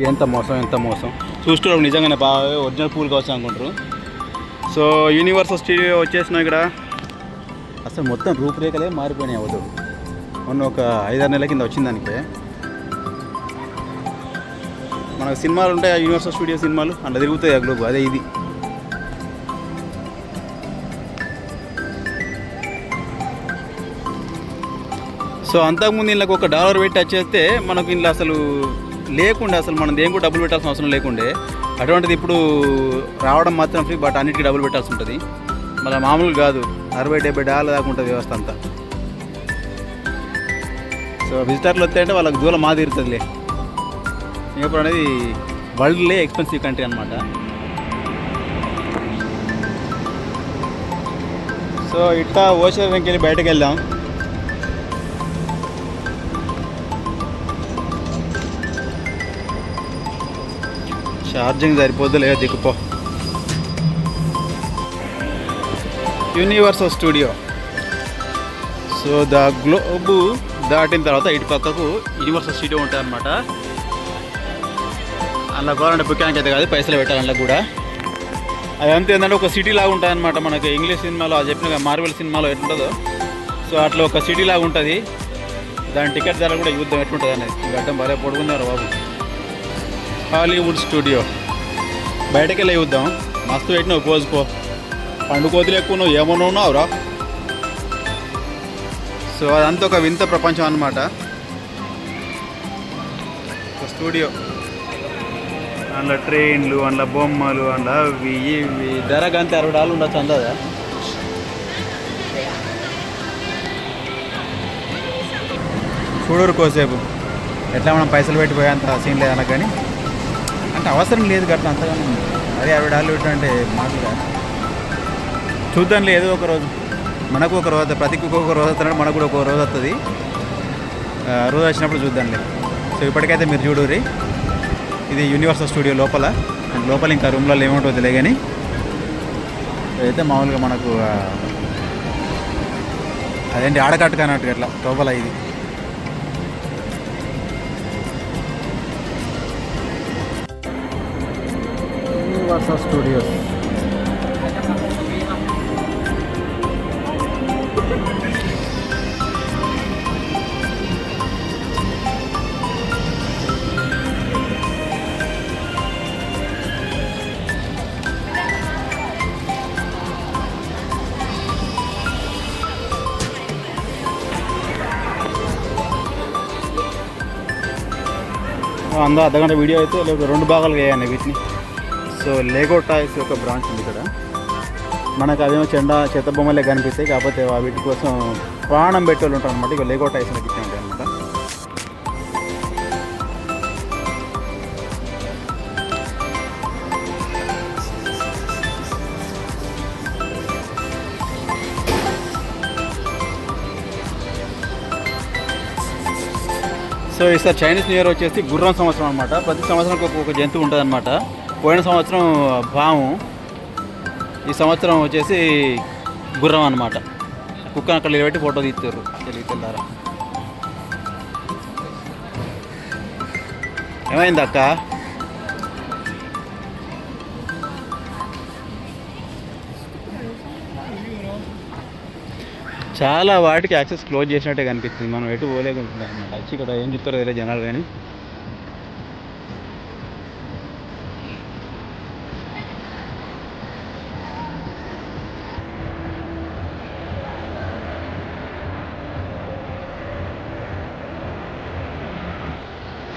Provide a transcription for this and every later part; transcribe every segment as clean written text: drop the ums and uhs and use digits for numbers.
ఎంత మోసం ఎంత మోసం. చూస్తే నిజంగానే బాగా ఒరిజినల్ పూల్ కావచ్చు అనుకుంటారు. సో యూనివర్సల్ స్టూడియో వచ్చేసిన ఇక్కడ అసలు మొత్తం రూపురేఖలే మారిపోయినాయి. అవదు మొన్న ఒక 5-6 నెలల కింద వచ్చింది దానికి. మనకు సినిమాలు ఉంటాయి, ఆ యూనివర్సల్ స్టూడియో సినిమాలు అలా తిరుగుతాయి ఆ గ్లోబ్, అదే ఇది. సో అంతకుముందు వీళ్ళకి $1 పెట్టి వచ్చేస్తే మనకు ఇంట్లో అసలు లేకుండే, అసలు మనం దేనికి డబ్బులు పెట్టాల్సిన అవసరం లేకుండే. అటువంటిది ఇప్పుడు రావడం మాత్రం ఫ్రీ, బట్ అన్నిటికీ డబ్బులు పెట్టాల్సి ఉంటుంది. మళ్ళీ మామూలు కాదు, $60-70 దాకా ఉంటుంది వ్యవస్థ అంతా. సో విజిటర్లు వస్తాయంటే వాళ్ళకి దూరం మా తీరుతుందిలే. సింగపూర్ అనేది వరల్డ్లే ఎక్స్పెన్సివ్ కంట్రీ అనమాట. సో ఇట్లా ఓషన్ వెళ్ళి బయటకు వెళ్దాం. ఛార్జింగ్ సరిపోద్దులే, దిక్కుపో. Universal studio. So the globe దాటిన తర్వాత ఇటు పక్కకు యూనివర్సల్ స్టూడియో ఉంటుంది అనమాట. అందులో కావాలంటే బుక్కానికి అయితే కాదు, పైసలు పెట్టాలి అందులో కూడా. అదంతా ఏంటంటే ఒక సిటీ లాగా ఉంటుంది అనమాట. మనకి ఇంగ్లీష్ సినిమాలో చెప్పిన మార్వెల్ సినిమాలో ఎట్లుంటుందో, సో అట్లా ఒక సిటీ లాగా ఉంటుంది. దాని టికెట్ ధర కూడా యుద్ధం ఎట్లుంటుంది అనేది. గడ్డం బాగా పొడుగున్నారు బాబు. హాలీవుడ్ స్టూడియో బయటకి వెళ్ళి చూద్దాం. మస్తు పెట్టినావు పోజుకో, పండుకోతులు ఎక్కువ నువ్వు ఏమన్నా ఉన్నావురా. సో అదంతా ఒక వింత ప్రపంచం అన్నమాట. ఒక స్టూడియో, అందులో ట్రైన్లు, అందులో బొమ్మలు, అందులో అవి ఇవి. ధర గంట $60 ఉండొచ్చు అందదా. చూడరు కోసేపు ఎట్లా మనం పైసలు పెట్టిపోయేంత సీన్ లేదన్నా, కానీ అంటే అవసరం లేదు గట్లా అంతగానే. అదే $60 పెట్టంటే మాటలుగా. చూద్దాం లేదు ఒక రోజు, మనకు ఒక రోజు, ప్రతికి ఒక్కొక్క రోజు వస్తున్నాడు, మనకు కూడా ఒక్కొక్క రోజు వస్తుంది. రోజు వచ్చినప్పుడు చూద్దాంలే. సో ఇప్పటికైతే మీరు చూడుర్రి, ఇది యూనివర్సల్ స్టూడియో లోపల. అండ్ లోపల ఇంకా రూమ్లలో ఏముంటుందిలే, కానీ అయితే మామూలుగా మనకు అదేంటి ఆడకట్టు కానట్టు అట్లా లోపల ఇది. Universal studios. అందా అర్ధగంట వీడియో అయితే 2 భాగాలుగా వేయండి వీటిని. సో లేగో టాయ్స్ ఒక బ్రాంచ్ ఉంది ఇక్కడ. మనకు అవేమో చెత్త బొమ్మలే కనిపిస్తాయి, కాకపోతే వీటి కోసం ప్రాణం పెట్టేవాళ్ళు ఉంటారు అనమాట. ఇక లేగో టాయ్స్ అనేది ఇట్లా ఉంటాయి అనమాట. సో ఈసారి చైనీస్ న్యూ ఇయర్ వచ్చేసి గుర్రం సంవత్సరం అనమాట. ప్రతి సంవత్సరం ఒక్కొక్క జంతువు ఉంటుంది అనమాట. పోయిన సంవత్సరం పాము, ఈ సంవత్సరం వచ్చేసి గుర్రం అనమాట. కుక్కను అక్కడ నిలబెట్టి ఫోటో తీస్తారు. తెలియతెల్లారా ఏమైంది అక్క? చాలా వాటికి యాక్సెస్ క్లోజ్ చేసినట్టే కనిపిస్తుంది. మనం ఎటు పోలేకుంటున్నాం అనమాట. వచ్చి ఇక్కడ ఏం చెప్తారో తెలియదు జనాలు. కానీ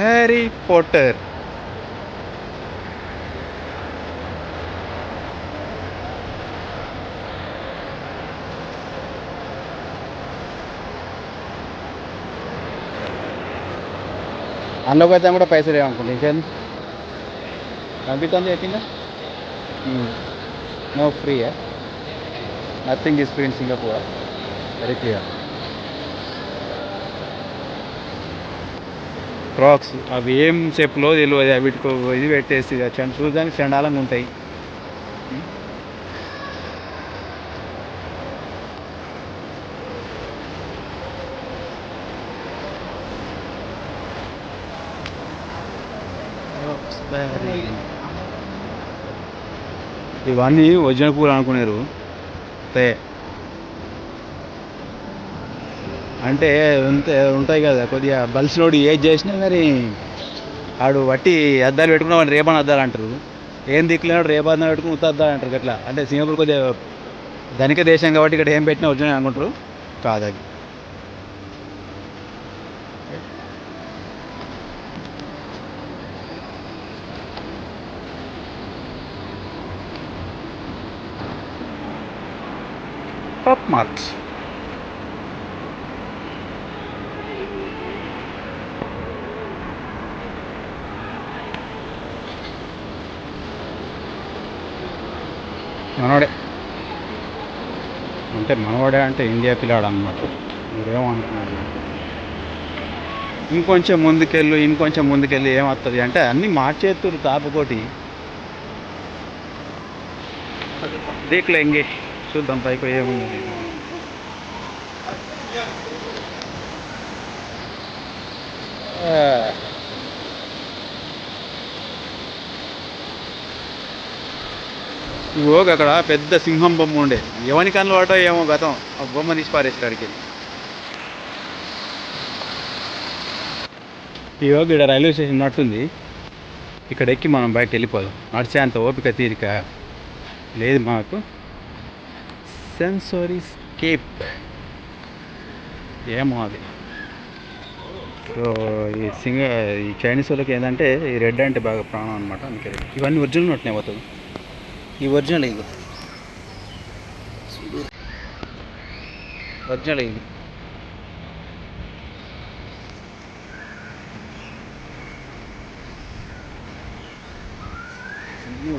హ్యారీ పాటర్. అందులోకి అయితే కూడా పైసలు ఏమనుకుంటా. ఇంకేంది కనిపిస్తుంది చెప్పిందా? No free, nothing is free in Singapore. Very clear. Cracks అవి ఏం షేప్లో తెలియదు, వీటికి ఇది పెట్టేసి చూడడానికి చండాలంగా ఉంటాయి. ఇవన్నీ ఒరిజినల్ పూలు అనుకున్నారు అంటే ఉంటాయి కదా కొద్దిగా బలిసినోడు ఏది చేసినా కానీ ఆడు వట్టి అద్దాలు పెట్టుకున్నా వాడిని రేపాన్ అద్దాలు అంటారు. ఏం దిక్కులేనాడు రేపాన్ పెట్టుకుని ఉత్తద్దాలు అంటారు. అట్లా అంటే సింగపూర్ కొద్దిగా ధనిక దేశం కాబట్టి ఇక్కడ ఏం పెట్టినా ఒరిజినల్ అనుకుంటారు. కాదు టాప్ మార్క్స్. మనవాడే అంటే మనవాడే అంటే ఇండియా పిల్లాడు అన్నమాట. మీరేమనుకున్నారు? ఇంకొంచెం ముందుకెళ్ళి ఏమవుతుంది అంటే అన్నీ మార్చేస్తున్నారు. తాపకోటి దేకులే ఇంకే చూద్దాం పైకి ఏముంది. ఇగో అక్కడ పెద్ద సింహం బొమ్మ ఉండే ఎవరి కన్ను వాటో ఏమో గతం ఆ బొమ్మ తీసి పారేస్తాడికి. ఇగో ఇక్కడ రైల్వే స్టేషన్ ఉన్నట్టుంది. ఇక్కడ ఎక్కి మనం బయట వెళ్ళిపోదాం. నడిచే అంత ఓపిక తీరిక లేదు మాకు. సెన్సరీ స్కేప్ ఏమో అది. సో ఈ చైనీస్ వాళ్ళకి ఏంటంటే ఈ రెడ్ అంటే బాగా ప్రాణం అనమాట. అందుకే ఇవన్నీ ఒరిజినల్ నట్నే పోతుంది. ఈ ఒరిజినల్ ఇది ఒరిజినల్ ఇది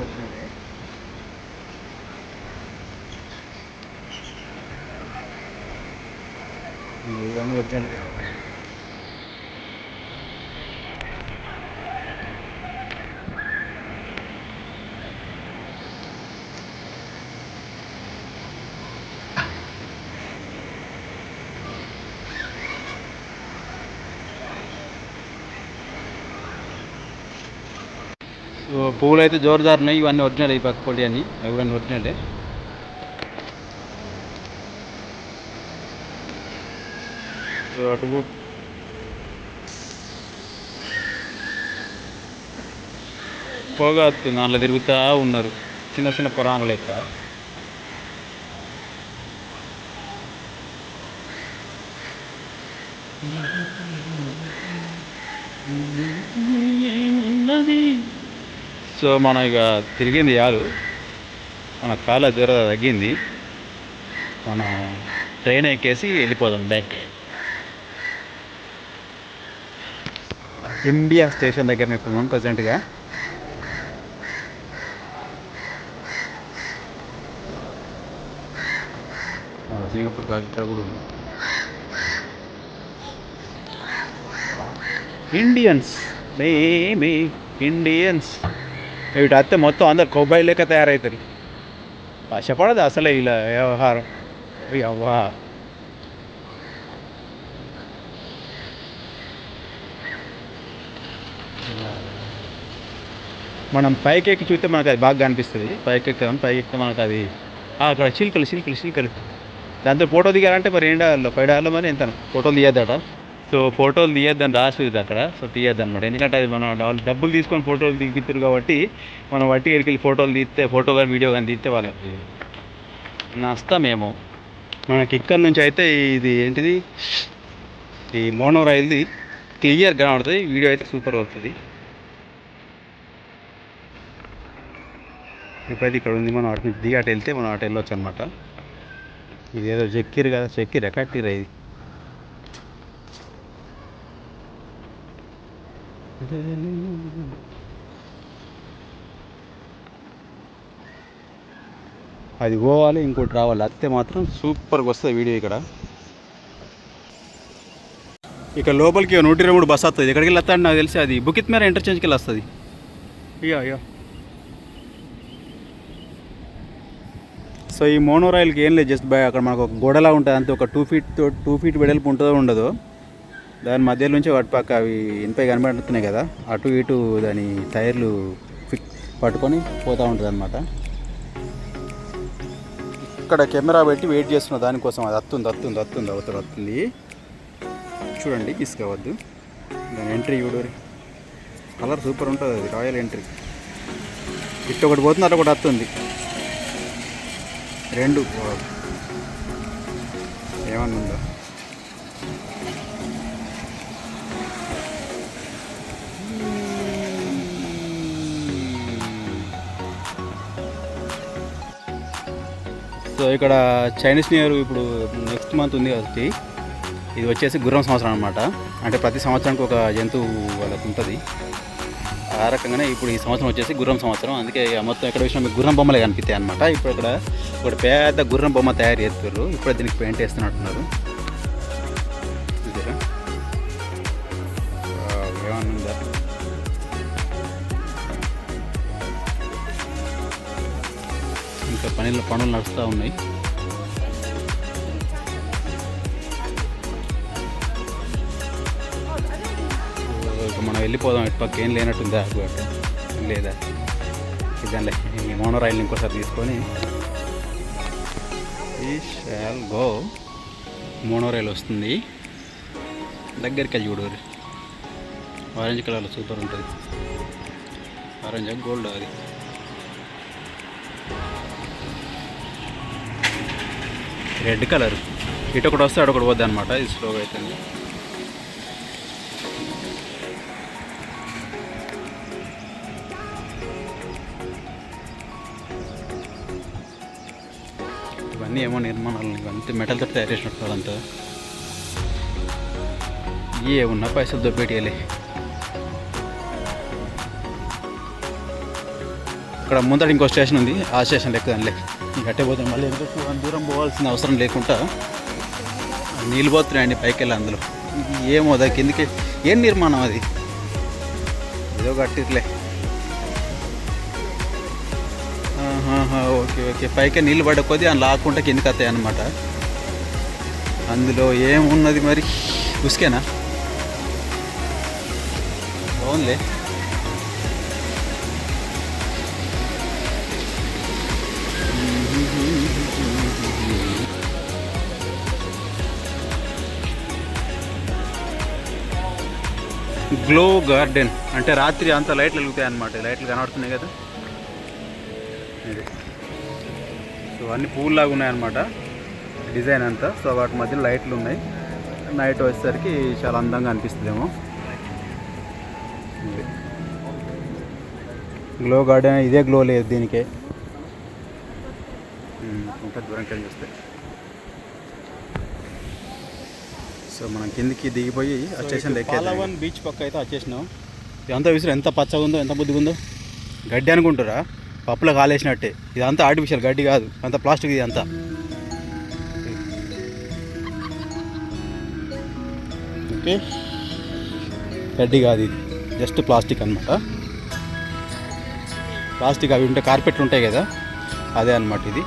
ఒరిజినలే. ఇవన్నీ ఒరిజినల్. పువ్వులు అయితే జోరుదారున్నాయి. ఇవన్నీ ఒరిజినల్ ఈ పక్క పొడి అని ఇవన్నీ ఒరిజినలే. అటు పోగా దాంట్లో తిరుగుతూ ఉన్నారు చిన్న చిన్న పురాణాలు లెక్క. సో మనం ఇక తిరిగింది చాలు. మన కాళ్ళ దూర తగ్గింది. మనం ట్రైన్ ఎక్కేసి వెళ్ళిపోదాం బ్యాక్. ఇండియా స్టేషన్ దగ్గర ఇప్పుడు ప్రజెంట్గా. సింగపూర్ కాగితా కూడా ఉంది. ఇండియన్స్ మేమే ఇండియన్స్ వీటి అత్తే మొత్తం అందరు కొబ్బాయి లెక్క తయారవుతారు. కష్టపడదు అసలే ఇలా వ్యవహారం. అవ్వా మనం పైకి ఎక్కి చూస్తే మనకు అది బాగా అనిపిస్తుంది. పైకి ఎక్కితే మనకు అది అక్కడ చిలుకలు దాంతో ఫోటో దిగాలంటే మరి $5 మరి ఎంత ఫోటోలు తీయద్దట. సో ఫోటోలు తీయద్దని రాసింది అక్కడ. సో తీయద్దు అనమాట. ఎందుకంటే అది మనం డబ్బులు తీసుకొని ఫోటోలు దిగుతారు కాబట్టి మనం వట్టి వెళ్ళి ఫోటోలు తీస్తే ఫోటో కానీ వీడియో కానీ తీస్తే వాళ్ళకి నష్టమేమో. మనకి ఇక్కడ నుంచి అయితే ఇది ఏంటిది ఈ మోనో రైల్ది క్లియర్గా కనబడుతుంది. వీడియో అయితే సూపర్ వస్తుంది. ఇప్పుడైతే ఇక్కడ ఉంది. మనం అటు దిగి అటు వెళ్తే మనం అటు వెళ్ళొచ్చు అనమాట. ఇదేదో చెక్కిరు కదా కట్టిరా ఇది. అది పోవాలి ఇంకోటి రావాలి. అత్తే మాత్రం సూపర్గా వస్తుంది వీడియో. ఇక్కడ లోపలికి 123 బస్ వస్తుంది. ఎక్కడికి వెళ్ళి వస్తాడు నాకు తెలిసి అది బుకిత్ మేర ఇంటర్చేంజ్కి వెళ్ళి వస్తుంది. అయ్యో సో ఈ మోనో రైల్కి ఏం లేదు, జస్ట్ అక్కడ మనకు ఒక గోడలా ఉంటుంది అంతే. ఒక 2 ఫీట్ వెడల్పు ఉంటుందో ఉండదో దాని మధ్య నుంచి వాటి పక్క అవి ఇనుపై కనబడుతున్నాయి కదా, అటు ఇటు దాని టైర్లు పట్టుకొని పోతూ ఉంటుంది అనమాట. ఇక్కడ కెమెరా పెట్టి వెయిట్ చేస్తున్న దానికోసం. అది వస్తుంది చూడండి, తీసుకోవద్దు. దాని ఎంట్రీ చూడరి, కలర్ సూపర్ ఉంటుంది. అది రాయల్ ఎంట్రీ. ఇటు ఒకటి పోతుంది, అటు ఒకటి వస్తుంది, రెండు. ఏమన్నా ఉందా? సో ఇక్కడ చైనీస్ న్యూ ఇయర్ ఇప్పుడు నెక్స్ట్ మంత్ ఉంది కాబట్టి ఇది వచ్చేసి గుర్రం సంవత్సరం అనమాట. అంటే ప్రతి సంవత్సరానికి ఒక జంతువు వాళ్ళకు ఉంటుంది. ఆ రకంగానే ఇప్పుడు ఈ సంవత్సరం వచ్చేసి గుర్రం సంవత్సరం. అందుకే మొత్తం ఎక్కడ విషయం మీకు గుర్రం బొమ్మలే కనిపిస్తాయి అనమాట. ఇప్పుడు ఇక్కడ ఒక పెద్ద గుర్రం బొమ్మ తయారు చేస్తారు. ఇప్పుడు దీనికి పెయింట్ వేస్తున్నట్టున్నారు. చూసారా ఏమన్నా? ఇంకా పనులు నడుస్తూ ఉన్నాయి. మనం వెళ్ళిపోదాం. ఇటు పక్క ఏం లేనట్టుందా? లేదా దానిలో ఈ మోనో రైలు ఇంకోసారి తీసుకొని ఈ షాల్ గో. మోనో రైలు వస్తుంది. దగ్గరికి వెళ్ళి చూడరు. ఆరెంజ్ కలర్లో సూపర్ ఉంటుంది. Orange gold. అది రెడ్ కలర్. ఇటు ఒకటి వస్తే అటు ఒకటి పోద్ది అనమాట. ఇది స్లోగా అవుతుంది. ఇవన్నీ ఏమో నిర్మాణాలు, ఇవంతా మెటల్తో తయారు చేసినట్టు అదంతా. ఏమున్నా పైసలు దొబ్బేటియాలి. ఇక్కడ ముందర ఇంకో స్టేషన్ ఉంది. ఆ స్టేషన్ లెక్కదానిలే. గట్టే పోతాం. మళ్ళీ ఎందుకు అంత దూరం పోవాల్సిన అవసరం లేకుండా నీళ్ళు పోతున్నాయండి పైకి వెళ్ళి. అందులో ఏమో అది కిందికి ఏం నిర్మాణం అది, ఏదో కట్టిర్లే. ఓకే పైకి నీళ్ళు పడ్డ కొద్దీ అని లాక్కుంటే కిందికి వస్తాయి అన్నమాట. అందులో ఏమున్నది మరి? ఉసుకేనా? బాగుందిలే. గ్లో గార్డెన్ అంటే రాత్రి అంతా లైట్లు వెలుగుతాయి అన్నమాట. లైట్లు కనబడుతున్నాయి కదా. ఇది సో అన్ని పూల్లాగా ఉన్నాయన్నమాట డిజైన్ అంతా. సో వాటి మధ్యలో లైట్లు ఉన్నాయి. నైట్ వచ్చేసరికి చాలా అందంగా అనిపిస్తుందేమో. Glow garden. ఇదే గ్లో లేదు దీనికే. ఇంకా దూరంకి వెళ్ళి చూస్తే సో మనం కిందికి దిగిపోయి ఆ స్టేషన్ పాలవన్ బీచ్ పక్క అయితే వచ్చేసినాం. ఇదంతా విసిరి ఎంత పచ్చగా ఉందో, ఎంత బుద్ధిగా ఉందో. గడ్డి అనుకుంటారా? పప్పులో కాలేసినట్టే. ఇదంతా ఆర్టిఫిషియల్ గడ్డి కాదు, అంత ప్లాస్టిక్. ఇది అంతా ఓకే, గడ్డి కాదు, ఇది జస్ట్ ప్లాస్టిక్ అనమాట. ప్లాస్టిక్ అవి ఉంటే కార్పెట్లు ఉంటాయి కదా, అదే అనమాట ఇది.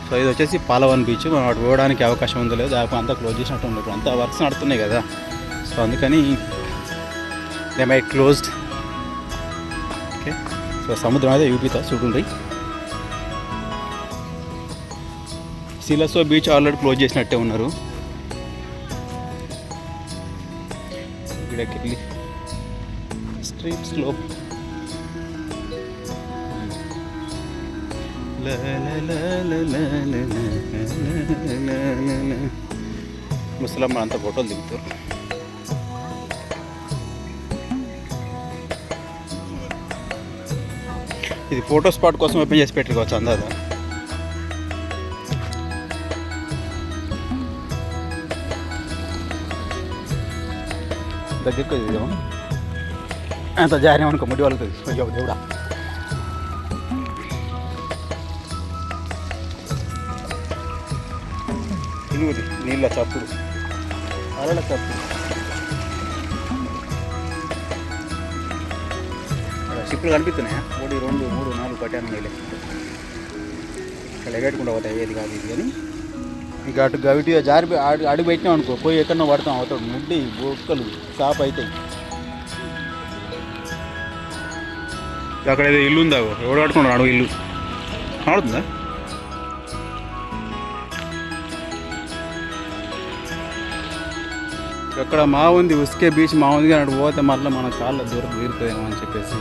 సో ఇది వచ్చేసి పాలవన్ బీచ్. మనం అటు పోవడానికి అవకాశం ఉందో లేదో, దాదాపు అంతా క్లోజ్ చేసినట్టు ఉంది. ఇప్పుడు అంతా వర్క్స్ నడుతున్నాయి కదా. సో అందుకని they my closed. Okay, so సముద్రం అయితే చూపిస్తా చూడండి. సిలసో బీచ్ ఆల్రెడీ క్లోజ్ చేసినట్టే ఉన్నారు. ఇక్కడికి స్ట్రీట్ స్లోప్. ముసలమ్మ అంతా ఫోటోలు దిగుతారు. ఇది ఫోటో స్పాట్ కోసం ఓపెన్ చేసి పెట్టుకోవచ్చు అందాదా. దగ్గరికి దిగుదాం. అంత జారేమనుకో ముడి వాళ్ళకి దేవుడా. నీళ్ళ చప్పుడు, అరల చప్పుడు. షిప్పులు కనిపిస్తున్నాయా? 1 2 3 4 పట్టాను నీళ్ళు. ఇక్కడ ఎగట్టుకుంటూ పోతాయి. ఏది కాదు ఇది కానీ ఇంకా అటు గవిటిగా అడుగు పెట్టినాం అనుకో పోయి ఎక్కడన్నా పడతాం అవుతాడు ముడ్డి బొక్కలు షాప్ అవుతాయి. అక్కడ ఏదో ఇల్లు ఉందా ఎవడు పట్టుకున్నాడు అడుగు ఇల్లు ఆడుతుందా? అక్కడ మా ఉంది ఉస్కే బీచ్ మా ఉంది కానీ అటు పోతే మళ్ళీ మన కాళ్ళ దూరం తీరుతుందేమో అని చెప్పేసి